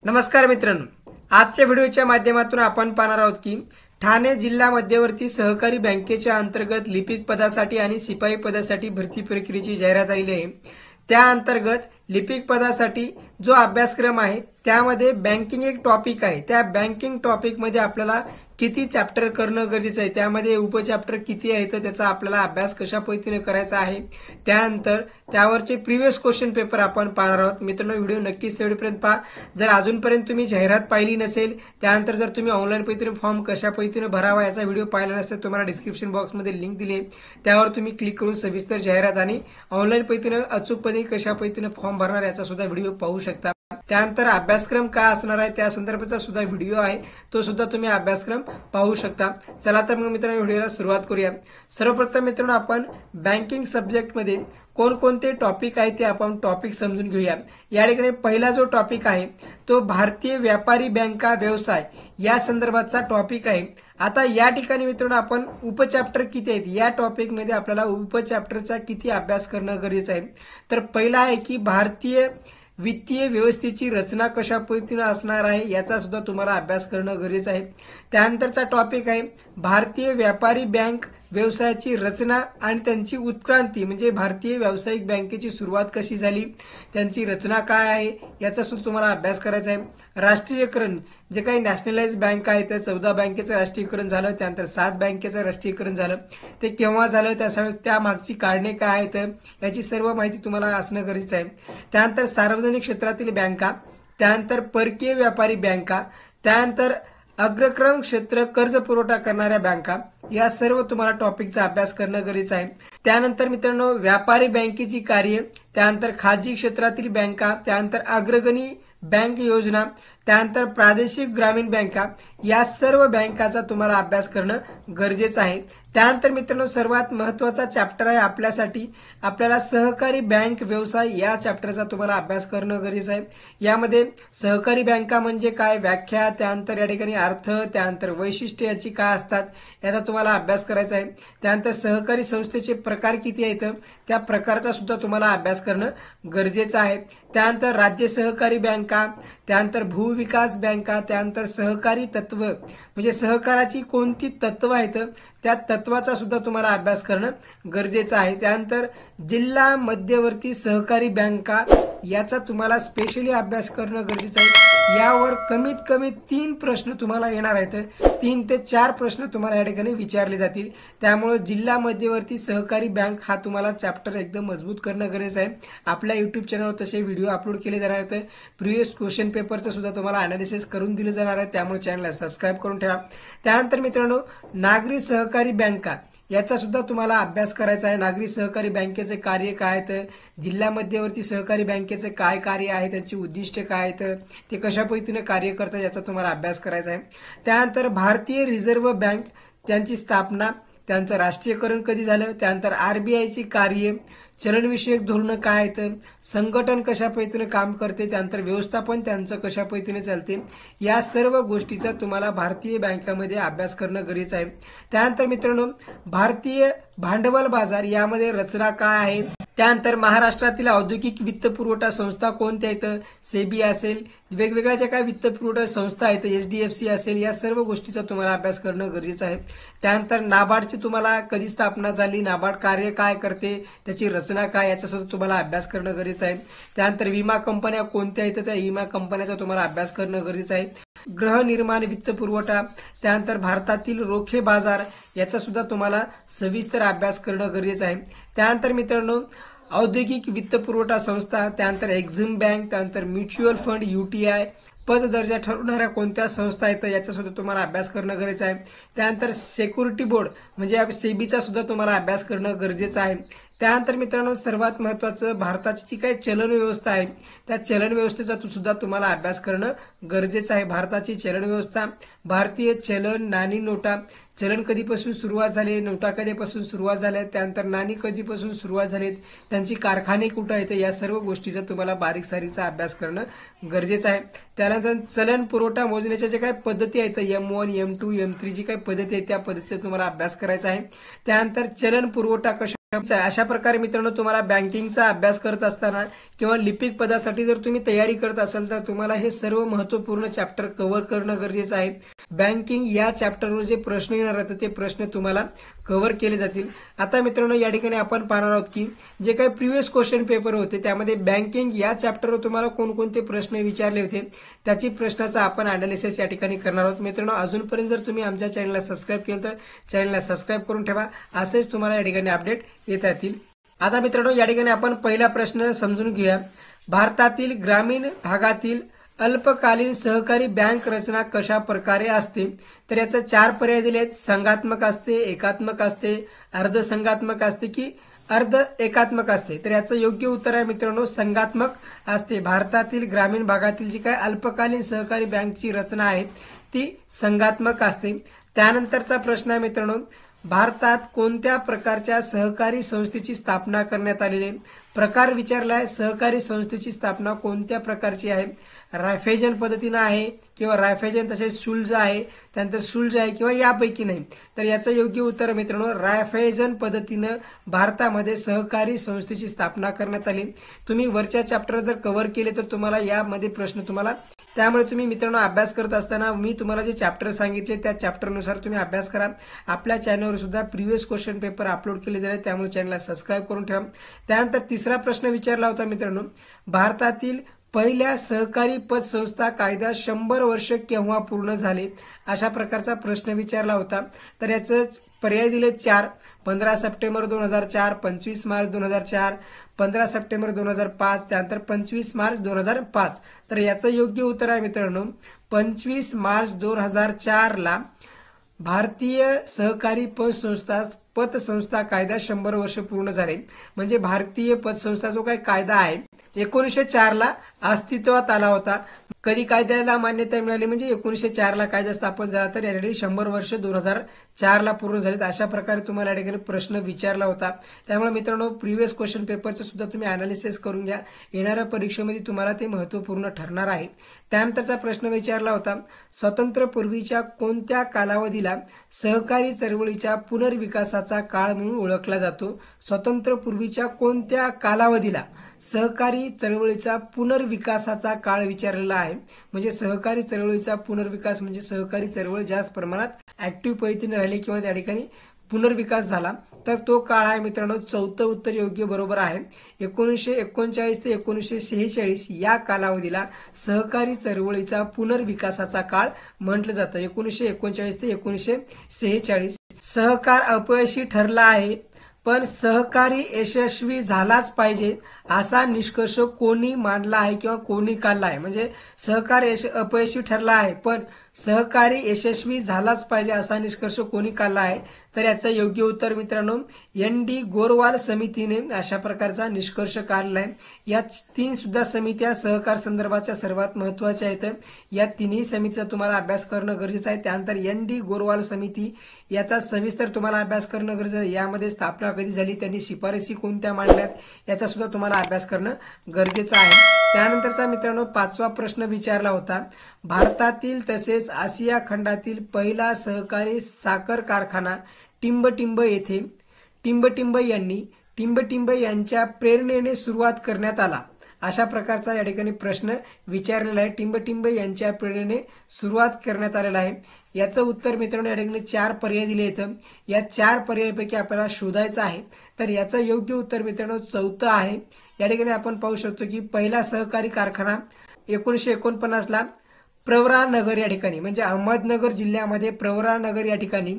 नमस्कार मित्रांनो, आजच्या व्हिडिओच्या माध्यमातून आपण पाहणार आहोत की ठाणे जिल्हा मध्यवर्ती सहकारी बँकेच्या अंतर्गत लिपिक पदासाठी आणि शिपाई पदासाठी भरती प्रक्रियेची जाहिरात आलेली आहे। त्या अंतर्गत लिपिक पदासाठी जो अभ्यासक्रम आहे त्यामध्ये बँकिंग एक टॉपिक आहे। त्या बँकिंग टॉपिक मध्ये आपल्याला किती चॅप्टर करणं गरजेचं आहे, त्यामध्ये उपचॅप्टर किती आहे, तर त्याचा आपल्याला अभ्यास कशा पद्धतीने करायचा आहे, त्यानंतर त्यावरचे प्रीवियस क्वेश्चन पेपर आपण पाहणार आहोत। मित्रांनो, व्हिडिओ नक्कीच शेवटपर्यंत पहा। जर अजूनपर्यंत तुम्ही जाहिरात पाहिली नसेल, त्यानंतर जर तुम्ही ऑनलाईन पद्धतीने फॉर्म कशा पद्धतीने भरावा याचा व्हिडिओ पाहिला नसेल, तुम्हाला डिस्क्रिप्शन बॉक्समध्ये लिंक दिली आहे, त्यावर तुम्ही क्लिक करून सविस्तर जाहिरात आणि ऑनलाईन पद्धतीने अचूकपणे कशा पद्धतीने फॉर्म भरणार याचा सुद्धा व्हिडिओ पाहू शकता। त्यानंतर अभ्यासक्रम काय असणार आहे त्या संदर्भाचा सुद्धा व्हिडिओ आहे, तो सुद्धा तुम्ही अभ्यासक्रम पाहू शकता। चला तर मग मित्रांनो, व्हिडिओला सुरुवात करूया। सर्वप्रथम मित्रांनो, आपण बँकिंग सब्जेक्ट मध्ये कोणकोणते टॉपिक आहेत ते आपण टॉपिक समजून घेऊया। या ठिकाणी पहिला जो टॉपिक आहे तो भारतीय व्यापारी बँका व्यवसाय या संदर्भाचा टॉपिक आहे। आता या ठिकाणी मित्रांनो, आपण उपचॅप्टर किती आहेत या टॉपिक मध्ये आपल्याला उपचॅप्टरचा किती अभ्यास करणं गरजेचं आहे। तर पहिला आहे की भारतीय वित्तीय व्यवस्थेची रचना कशा पद्धतीने असणार आहे याचा सुद्धा तुम्हाला अभ्यास करणं गरजेचं आहे। त्यानंतरचा टॉपिक आहे भारतीय व्यापारी बँक व्यवसायाची रचना आणि त्यांची उत्क्रांती, म्हणजे भारतीय व्यावसायिक बँकेची सुरुवात कशी झाली, त्यांची रचना काय आहे याचा सुद्धा तुम्हाला अभ्यास करायचा आहे। राष्ट्रीयकरण, जे काही नॅशनलाइज बँक आहे त्या 14 बँकेचं राष्ट्रीयकरण झालं, त्यानंतर 7 बँकेचं राष्ट्रीयकरण झालं, ते केव्हा झालं, त्या मागची कारणे काय आहेत याची सर्व माहिती तुम्हाला असणं गरजेचं आहे। त्यानंतर सार्वजनिक क्षेत्रातील बँका, त्यानंतर परकीय व्यापारी बँका, त्यानंतर अग्रक्रम क्षेत्र कर्ज पुरवठा करणाऱ्या बँका, या सर्व तुम्हाला टॉपिकचा अभ्यास करणं गरजेचं आहे। त्यानंतर मित्रांनो, व्यापारी बँकेची कार्य, त्यानंतर खाजगी क्षेत्रातील बँका, त्यानंतर अग्रगणी बँक योजना, त्यानंतर प्रादेशिक ग्रामीण बँका, या सर्व बँकाचा तुम्हाला अभ्यास करणं गरजेचं आहे। त्यानंतर मित्रांनो, सर्वात महत्वाचा चॅप्टर आहे आपल्यासाठी, आपल्याला सहकारी बँक व्यवसाय या चॅप्टरचा तुम्हाला अभ्यास करणं गरजेचं आहे। यामध्ये सहकारी बँका म्हणजे काय, व्याख्या, त्यानंतर या ठिकाणी अर्थ, त्यानंतर वैशिष्ट्ये याची काय असतात याचा तुम्हाला अभ्यास करायचा आहे। त्यानंतर सहकारी संस्थेचे प्रकार किती आहेत त्या प्रकारचा सुद्धा तुम्हाला अभ्यास करणं गरजेचं आहे। त्यानंतर राज्य सहकारी बँका, त्यानंतर भूविकास बँका, त्यानंतर सहकारी तत्व, म्हणजे सहकाराची कोणती तत्व आहेत त्या तत्वाचा सुद्धा तुम्हाला अभ्यास करणं गरजेचं आहे। त्यानंतर जिल्हा मध्यवर्ती सहकारी बँका याचा तुम्हाला स्पेशली अभ्यास करणं गरजेचं आहे। यावर कमीत कमी 3 प्रश्न तुम्हाला येणार आहेत, 3 ते 4 प्रश्न तुम्हाला या ठिकाणी विचारले जातील। त्यामुळे जिल्हा मध्यवर्ती सहकारी बँक हा तुम्हाला चॅप्टर एकदम मजबूत करणं गरजेचं आहे। आपल्या युट्यूब चॅनलवर तसे व्हिडिओ अपलोड केले जाणार आहेत, प्रिव्हियस क्वेश्चन पेपरचं सुद्धा तुम्हाला अनालिसिस करून दिलं जाणार आहे, त्यामुळे चॅनलला सबस्क्राईब करून ठेवा। त्यानंतर मित्रांनो, नागरी सहकारी बँका याचा सुद्धा तुम्हाला अभ्यास करायचा आहे। नागरी सहकारी बँकेचे कार्य काय आहेत, जिल्हा मध्यवर्ती सहकारी बँकेचे काय कार्य आहे, त्यांची उद्दिष्टे काय आहेत, ते कशा पद्धतीने कार्य करतात याचा तुम्हाला अभ्यास करायचा आहे। त्यानंतर भारतीय रिझर्व्ह बँक, त्यांची स्थापना, त्यांचं राष्ट्रीयकरण कधी झालं, त्यानंतर आरबीआयची कार्य, चलनविषयक धोरणं काय आहेत, संघटन कशा पद्धतीने काम करते, त्यानंतर व्यवस्थापन त्यांचं कशा पद्धतीने चालते, या सर्व गोष्टीचा तुम्हाला भारतीय बँकामध्ये अभ्यास करणं गरजेचं आहे। त्यानंतर मित्रांनो, भारतीय भांडवल बाजार यामध्ये रचना काय आहे, त्यानंतर महाराष्ट्रातील औद्योगिक वित्त पुरवठा संस्था कोणत्या आहेत, सेबी असेल, वेगवेगळ्या ज्या काही वित्त पुरवठा संस्था आहेत, एचडीएफसी असेल, या सर्व गोष्टीचा तुम्हाला अभ्यास करणं गरजेचं आहे। त्यानंतर नाबार्डची तुम्हाला कधी स्थापना झाली, नाबार्ड कार्य काय करते, त्याची रचना काय याचा सुद्धा तुम्हाला अभ्यास करणं गरजेचं आहे। त्यानंतर विमा कंपन्या कोणत्या आहेत, त्या विमा कंपन्याचा तुम्हाला अभ्यास करणं गरजेचं आहे। गृहनिर्माण वित्त पुरवठा, त्यानंतर भारतातील रोखे बाजार याचा सुद्धा तुम्हाला सविस्तर अभ्यास करणं गरजेचं आहे। त्यानंतर मित्रांनो, औद्योगिक वित्त पुरवठा संस्था, त्यानंतर एक्झिम बँक, त्यानंतर म्युच्युअल फंड, यूटीआय, पद दर्जा ठरवणाऱ्या कोणत्या संस्था आहेत याचा सुद्धा तुम्हाला अभ्यास करणं गरजेचं आहे। त्यानंतर सिक्युरिटी बोर्ड म्हणजे सेबीचा सुद्धा तुम्हाला अभ्यास करणं गरजेचं आहे। त्यानंतर मित्रांनो, सर्वात महत्वाचं भारताची जी काही चलन व्यवस्था आहे त्या चलन व्यवस्थेचा सुद्धा तुम्हाला अभ्यास करणं गरजेचं आहे। भारताची चलन व्यवस्था, भारतीय चलन, नाणी, नोटा, चलन कधीपासून सुरुवात झाली, नोटा कधीपासून सुरुवात झाल्या, त्यानंतर नाणी कधीपासून सुरुवात झालीत, त्यांची कारखाने कुठे आहेत, या सर्व गोष्टीचा तुम्हाला बारीक सारीकचा अभ्यास करणं गरजेचं आहे। त्यानंतर चलन पुरवठा मोजण्याच्या ज्या काही पद्धती आहेत, M1, M2, M3 जी काही पद्धती आहेत त्या पद्धतीचा तुम्हाला अभ्यास करायचा आहे। त्यानंतर चलन पुरवठा कशा अशा प्रकारे मित्रांनो तुम्हाला बँकिंगचा अभ्यास करत असताना किंवा लिपिक पदासाठी जर तुम्ही तयारी करत असाल तर तुम्हाला हे सर्व महत्वपूर्ण चॅप्टर कव्हर करणं गरजेचं आहे। बँकिंग या चॅप्टरवर जे प्रश्न येणार आहेत ते प्रश्न तुम्हाला कव्हर केले जातील। आता मित्रांनो या ठिकाणी आपण पाहणार आहोत की जे काही प्रिव्हियस क्वेश्चन पेपर होते त्यामध्ये बँकिंग या चॅप्टरवर तुम्हाला कोणकोणते प्रश्न विचारले होते त्याची प्रश्नाचा आपण अनालिसिस या ठिकाणी करणार आहोत। मित्रांनो अजूनपर्यंत जर तुम्ही आमच्या चॅनलला सबस्क्राईब केलं तर चॅनलला सबस्क्राईब करून ठेवा, असेच तुम्हाला या ठिकाणी अपडेट येत राहतील। आता मित्रांनो या ठिकाणी आपण पहिला प्रश्न समजून घेऊया। भारतातील ग्रामीण भागातील अल्पकालीन सहकारी बँक रचना कशा प्रकारे असते? तर याचे 4 पर्याय दिले आहेत। संघात्मक असते, एकात्मक असते, अर्धसंघात्मक असते की अर्ध एकात्मक असते। तर याचं योग्य उत्तर आहे मित्रांनो संघात्मक असते। भारतातील ग्रामीण भागातील जी काही अल्पकालीन सहकारी बँकची रचना आहे ती संघात्मक असते। त्यानंतरचा प्रश्न आहे मित्रांनो, भारतात कोणत्या प्रकारच्या सहकारी संस्थेची स्थापना करण्यात आलेली आहे? प्रकार विचारला आहे, सहकारी संस्थेची स्थापना कोणत्या प्रकारची आहे? रायफेजन पद्धतीने आहे किंवा रायफेजन तसेच शुल्ज आहे, त्यानंतर शुल्ज आहे किंवा यापैकी नाही? तर याचं योग्य उत्तर मित्रांनो रायफेजन पद्धतीनं भारतामध्ये सहकारी संस्थेची स्थापना करण्यात आली। तुम्ही वरच्या चॅप्टर जर कव्हर केले तर तुम्हाला यामध्ये प्रश्न त्यामुळे तुम्ही मित्रांनो अभ्यास करत असताना मी तुम्हाला जे चॅप्टर सांगितले त्या चॅप्टरनुसार तुम्ही अभ्यास करा। आपल्या चॅनलवर सुद्धा प्रिव्हियस क्वेश्चन पेपर अपलोड केले जाते, त्यामुळे चॅनलला सबस्क्राईब करून ठेवा। त्यानंतर तिसरा प्रश्न विचारला होता मित्रांनो, भारतातील पहिल्या सहकारी पतसंस्था कायदा 100 वर्ष केव्हा पूर्ण झाले? अशा प्रकारचा प्रश्न विचारला होता। तर याचं पर्याय दिले 4, 15 सप्टेंबर 2004, 25 मार्च 2004, 15 सप्टेंबर 2005, त्यानंतर 25 मार्च 2005। तर याचं योग्य उत्तर आहे मित्रांनो 25 मार्च 2004 ला भारतीय सहकारी पतसंस्था कायदा 100 वर्ष पूर्ण झाले। म्हणजे भारतीय पतसंस्था जो काही कायदा आहे 1904 ला अस्तित्वात आला होता। कधी कायद्याला मान्यता मिळाली म्हणजे 1904 ला कायदा स्थापन झाला, तर यासाठी 100 वर्ष 2004 ला पूर्ण झालेत। अशा प्रकारे तुम्हाला या ठिकाणी प्रश्न विचारला होता। त्यामुळे मित्रांनो प्रिव्हियस क्वेश्चन पेपरचं सुद्धा तुम्ही अनालिसिस करून घ्या, येणाऱ्या परीक्षेमध्ये तुम्हाला ते महत्त्वपूर्ण ठरणार आहे। त्यानंतरचा प्रश्न विचारला होता, स्वातंत्र्यपूर्वीच्या कोणत्या कालावधीला सहकारी चळवळीच्या पुनर्विकासाचा काळ म्हणून ओळखला जातो? स्वातंत्र्यपूर्वीच्या कोणत्या कालावधीला सहकारी चळवळीचा पुनर्विकासाचा काळ विचारलेला आहे? म्हणजे सहकारी चळवळीचा पुनर्विकास म्हणजे सहकारी चळवळ जास्त प्रमाणात ऍक्टिव्ह पद्धतीने राहिली किंवा त्या ठिकाणी पुनर्विकास झाला, तर तो काळ आहे मित्रांनो चौथं उत्तर योग्य बरोबर आहे। 1939 ते 1946 या कालावधीला सहकारी चळवळीचा पुनर्विकासाचा काळ म्हटलं जातं। 1939 ते 1946 सहकार अपयशी ठरला आहे पण सहकारी यशस्वी झालाच पाहिजे असा निष्कर्ष कोणी मांडला आहे किंवा कोणी काढला आहे? म्हणजे सहकार अपयशी ठरला आहे पण सहकारी यशस्वी झालाच पाहिजे असा निष्कर्ष कोणी काढला आहे? तर याचं योग्य उत्तर मित्रांनो ND गोरवाल समितीने अशा प्रकारचा निष्कर्ष काढला आहे। या 3 सुद्धा समित्या सहकार संदर्भाच्या सर्वात महत्वाच्या आहेत। या तिन्ही समितीचा तुम्हाला अभ्यास करणं गरजेचं आहे। त्यानंतर ND गोरवाल समिती याचा सविस्तर तुम्हाला अभ्यास करणं गरजेचं आहे। यामध्ये स्थापना कधी झाली, त्यांनी शिफारसी कोणत्या मांडल्यात याचा सुद्धा तुम्हाला अभ्यास करणं गरजेचं आहे। त्यानंतरचा मित्रांनो 5वा प्रश्न विचारला होता, भारतातील तसेच आशिया खंडातील पहिला सहकारी साखर कारखाना टिंबटिंब येथे टिंबटिंब यांच्या प्रेरणेने सुरुवात करण्यात आला। अशा प्रकारचा या ठिकाणी प्रश्न विचारलेला आहे। टिंबटिंब यांच्या प्रेरणेने सुरुवात करण्यात आलेला आहे। याचं उत्तर मित्रांनो या ठिकाणी 4 पर्याय दिले आहेत। या 4 पर्यायापैकी आपल्याला शोधायचं आहे। तर याचं योग्य उत्तर मित्रांनो चौथं आहे। या ठिकाणी आपण पाहू शकतो की पहिला सहकारी कारखाना 1949 ला प्रवरानगर या ठिकाणी म्हणजे अहमदनगर जिल्ह्यामध्ये प्रवरानगर या ठिकाणी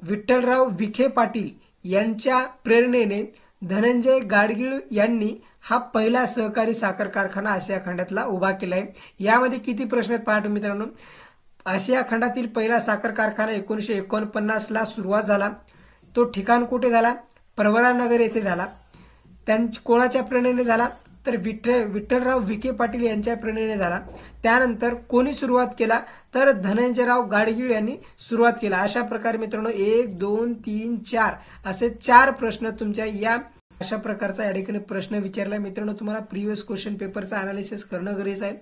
विठ्ठलराव विखे पाटील यांच्या प्रेरणेने धनंजय गाडगीळ यांनी हा पहिला सहकारी साखर कारखाना आशिया खंडातला उभा केला आहे। यामध्ये किती प्रश्न आहेत पहा मित्रांनो। आशिया खंडातील पहिला साखर कारखाना 1949 ला सुरुवात झाला, तो ठिकाण कुठे झाला? प्रवरानगर येथे झाला। कोणाच्या प्रेरणेने झाला? तर विठ्ठलराव विखे पाटील यांच्या प्रेरणेने झाला। त्यानंतर कोणी सुरुवात केला? तर धनंजयराव गाडगीळ यांनी सुरुवात केला। अशा प्रकारे मित्रांनो 1 2 3 4 असे 4 प्रश्न तुमच्या या अशा प्रकारचा या ठिकाणी प्रश्न विचारला मित्रांनो। तुम्हाला प्रिव्हियस क्वेश्चन पेपरचा अनालिसिस करणं गरजेचं आहे।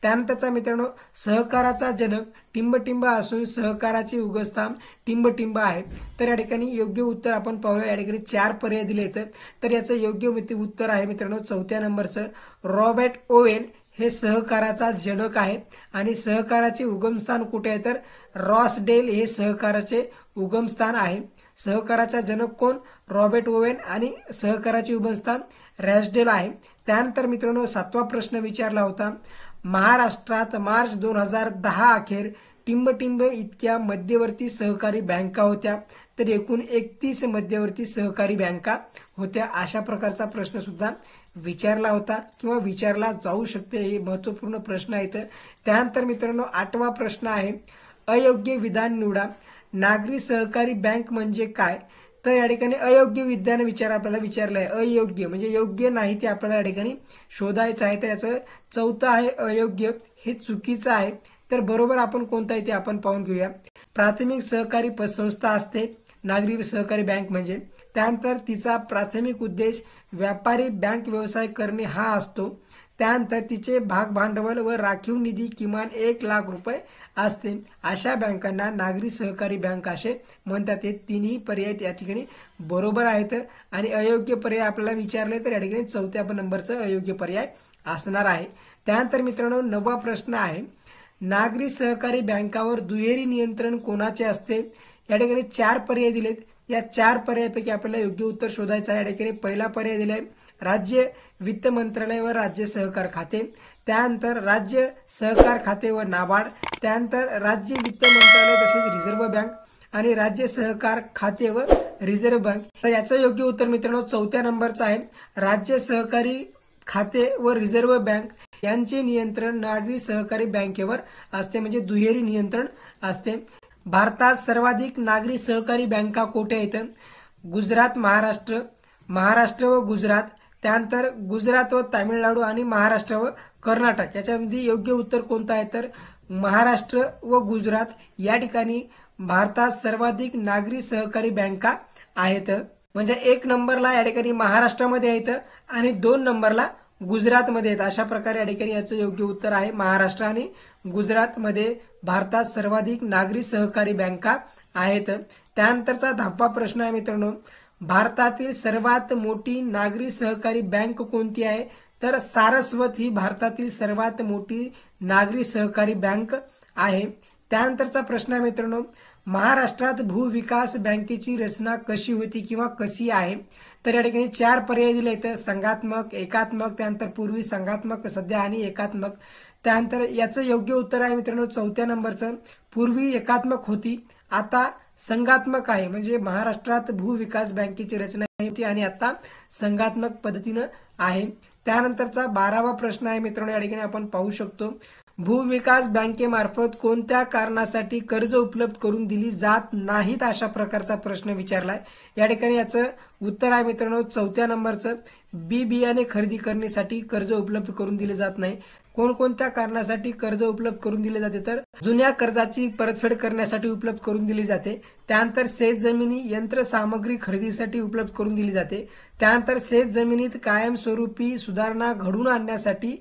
त्यानंतरचा मित्रांनो, सहकाराचा जनक टिंबटिंब असून सहकाराचे उगमस्थान टिंबटिंब आहे. तर या ठिकाणी योग्य उत्तर आपण पाहूया. या ठिकाणी 4 पर्याय दिले तर याचं योग्य उत्तर आहे मित्रांनो 4थ्या नंबरचं, रॉबर्ट ओवेन हे सहकाराचा जनक आहे. आणि सहकाराचे उगमस्थान कुठे आहे तर रॉसडेल हे सहकाराचे उगमस्थान आहे. सहकाराचा जनक कोण? रॉबर्ट ओवेन आणि सहकाराचे उगमस्थान रॉसडेल आहे. त्यानंतर मित्रांनो 7वा प्रश्न विचारला होता, महाराष्ट्रात मार्च 2010 अखेर टिंबटिंब इतक्या मध्यवर्ती सहकारी बँका होत्या. तर एकूण 31 मध्यवर्ती सहकारी बँका होत्या. अशा प्रकारचा प्रश्न सुद्धा विचारला होता किंवा विचारला जाऊ शकते. हे महत्वपूर्ण प्रश्न आहेत. त्यानंतर मित्रांनो 8वा प्रश्न आहे, अयोग्य विधान निवडा. नागरी सहकारी बँक म्हणजे काय? तर या ठिकाणी अयोग्य विधान आपल्याला विचारलं आहे. अयोग्य म्हणजे योग्य नाही ते आपल्याला या ठिकाणी शोधायचं आहे. तर याचं 4थं आहे अयोग्य, हे चुकीचं आहे. तर बरोबर आपण कोणतं आहे ते आपण पाहून घेऊया. प्राथमिक सहकारी पतसंस्था असते नागरी सहकारी बँक म्हणजे. त्यानंतर तिचा प्राथमिक उद्देश व्यापारी बँक व्यवसाय करणे हा असतो. त्यानंतर तिचे भाग भांडवल व राखीव निधी किमान 1 लाख रुपये असते. अशा बँकांना नागरी सहकारी बँक असे म्हणतात. हे तिन्ही पर्याय या ठिकाणी बरोबर आहेत. आणि अयोग्य पर्याय आपल्याला विचारले तर या ठिकाणी 4थ्या नंबरचं अयोग्य पर्याय असणार आहे. त्यानंतर मित्रांनो 9वा प्रश्न आहे, नागरी सहकारी बँकावर दुहेरी नियंत्रण कोणाचे असते? या ठिकाणी 4 पर्याय दिलेत. या 4 पर्यायापैकी आपल्याला योग्य उत्तर शोधायचं आहे. या ठिकाणी पहिला पर्याय दिलाय राज्य वित्त मंत्रालय व राज्य सहकार खाते. त्यानंतर राज्य सहकार खाते व नाबार्ड. त्यानंतर राज्य वित्त मंत्रालय तसेच रिझर्व्ह बँक आणि राज्य सहकार खाते व रिझर्व्ह बँक. तर याचं योग्य उत्तर मित्रांनो 4थ्या नंबरचं आहे, राज्य सहकारी खाते व रिझर्व्ह बँक यांचे नियंत्रण नागरी सहकारी बँकेवर असते, म्हणजे दुहेरी नियंत्रण असते. भारतात सर्वाधिक नागरी सहकारी बँका कुठे आहेत? गुजरात, महाराष्ट्र व गुजरात. त्यानंतर गुजरात व तामिळनाडू आणि महाराष्ट्र व कर्नाटक. याच्यामध्ये योग्य उत्तर कोणतं आहे तर महाराष्ट्र व गुजरात या ठिकाणी भारतात सर्वाधिक नागरी सहकारी बँका आहेत. म्हणजे 1 नंबरला या ठिकाणी महाराष्ट्रामध्ये आहेत आणि 2 नंबरला गुजरातमध्ये आहेत. अशा प्रकारे या ठिकाणी याचं योग्य उत्तर आहे, महाराष्ट्र आणि गुजरातमध्ये भारतात सर्वाधिक नागरी सहकारी बँका आहेत. त्यानंतरचा 10वा प्रश्न आहे मित्रांनो, भारतातील सर्वात मोठी नागरी सहकारी बँक कोणती आहे? तर सारस्वत ही भारतातील सर्वात मोठी नागरी सहकारी बँक आहे. त्यानंतरचा प्रश्न आहे मित्रांनो, महाराष्ट्रात भूविकास बँकेची रचना कशी होती किंवा कशी आहे? तर या ठिकाणी 4 पर्याय दिले आहेत, संघात्मक, एकात्मक, त्यानंतर पूर्वी संघात्मक, सध्या आणि एकात्मक. त्यानंतर याचं योग्य उत्तर आहे मित्रांनो 4थ्या नंबरचं, पूर्वी एकात्मक होती आता संघात्मक आहे. म्हणजे महाराष्ट्रात भूविकास बँकेची रचना होती आणि आता संघात्मक पद्धतीनं आहे. त्यानंतरचा 12वा प्रश्न आहे मित्रांनो, या ठिकाणी आपण पाहू शकतो, भूविकास बँकेमार्फत कोणत्या कारणासाठी कर्ज उपलब्ध करून दिली जात नाहीत? अशा प्रकारचा प्रश्न विचारलाय. या ठिकाणी याचं उत्तर आहे मित्रांनो 4थ्या नंबरचं, बी बियाणे खरेदी करण्यासाठी कर्ज उपलब्ध करून दिले जात नाही. कोणकोणत्या कारणासाठी कर्ज उपलब्ध करून दिले जाते तर जुन्या कर्जाची परतफेड करण्यासाठी उपलब्ध करून दिली जाते. त्यानंतर शेतजमिनी यंत्रसामग्री खरेदीसाठी उपलब्ध करून दिली जाते. त्यानंतर शेतजमिनीत कायमस्वरूपी सुधारणा घडवून आणण्यासाठी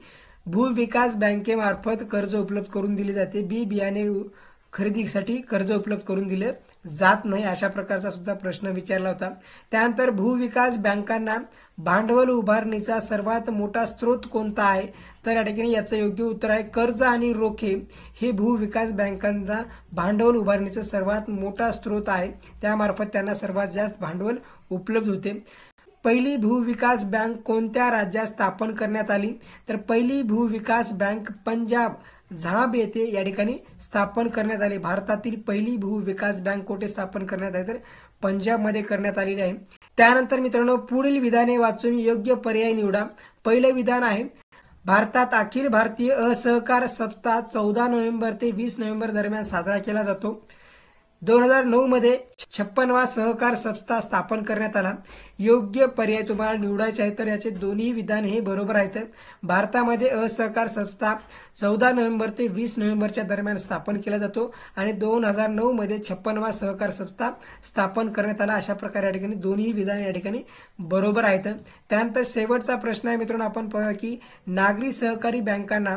भूविकास बँकेमार्फत कर्ज उपलब्ध करून दिले जाते. बी बियाणे खरेदीसाठी कर्ज उपलब्ध करून दिले जात नाही. अशा प्रकारचा सुद्धा प्रश्न विचारला होता. त्यानंतर भूविकास बँकांना भांडवल उभारणीचा सर्वात मोठा स्रोत कोणता आहे? तर या ठिकाणी याचं योग्य उत्तर आहे कर्ज आणि रोखे हे भूविकास बँकांचा भांडवल उभारणीचा सर्वात मोठा स्रोत आहे. त्यामार्फत त्यांना सर्वात जास्त भांडवल उपलब्ध होते. पहिली भूविकास बँक कोणत्या राज्यात स्थापन करण्यात आली? तर पहिली भूविकास बँक पंजाब झाब येथे या ठिकाणी स्थापन करण्यात आली. भारतातील पहिली भूविकास बँक कुठे स्थापन करण्यात आली तर पंजाबमध्ये करण्यात आलेली आहे. त्यानंतर मित्रांनो पुढील विधाने वाचून योग्य पर्याय निवडा. पहिलं विधान आहे, भारतात अखिल भारतीय असहकार सप्ताह 14 नोव्हेंबर ते 20 नोव्हेंबर दरम्यान साजरा केला जातो. 2009 मध्ये 56वा सहकार संस्था स्थापन करण्यात आला। योग्य पर्याय तुम्हाला निवडायचे आहे, तर याचे दोन्ही विधान हे बरोबर आहेत। भारतामध्ये असहकार संस्था 14 नोव्हेंबर ते 20 नोव्हेंबरच्या दरम्यान स्थापन केला जातो आणि 2009 मध्ये 56वा सहकार संस्था स्थापन करण्यात आला। अशा प्रकारे या ठिकाणी दोन्ही विधान या ठिकाणी बरोबर आहेत। त्यानंतर शेवटचा प्रश्न आहे मित्रांनो, आपण पाहूया की नागरी सहकारी बँकांना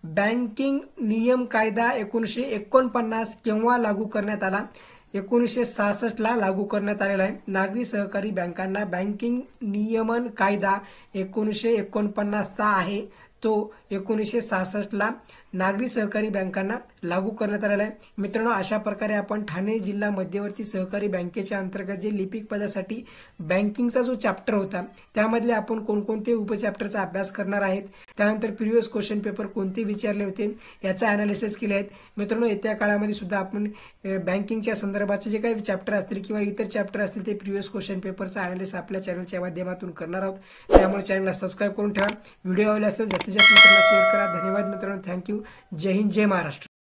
बँकिंग नियम कायदा 1949 केव्हा लागू करण्यात आला? 1966 ला लागू करण्यात आलेला आहे। नागरी सहकारी बँकांना बँकिंग नियमन कायदा 1949 चा आहे, तो 1966 ला नागरी सहकारी बँकांना लागू करण्यात आलेला आहे। मित्रांनो, अशा प्रकारे आपण ठाणे जिल्हा मध्यवर्ती सहकारी बँकेच्या अंतर्गत जे लिपिक पदासाठी बँकिंगचा जो चॅप्टर होता त्यामधले आपण कोणकोणते उपचॅप्टरचा अभ्यास करणार आहेत, त्यानंतर प्रिव्हियस क्वेश्चन पेपर कोणते विचारले होते याचा अनालिसिस केले आहेत। मित्रांनो, येत्या काळामध्ये सुद्धा आपण बँकिंगच्या संदर्भाचे जे काही चॅप्टर असतील किंवा इतर चॅप्टर असतील ते प्रिव्हियस क्वेश्चन पेपरचा अनालिसिस आपल्या चॅनलच्या माध्यमातून करणार आहोत। त्यामुळे चॅनलला सबस्क्राईब करून ठेवा। व्हिडिओ आवडला असेल जास्तीत जास्त मित्रांना शेअर करा। धन्यवाद मित्रांनो, थँक्यू। जय हिंद, जय महाराष्ट्र।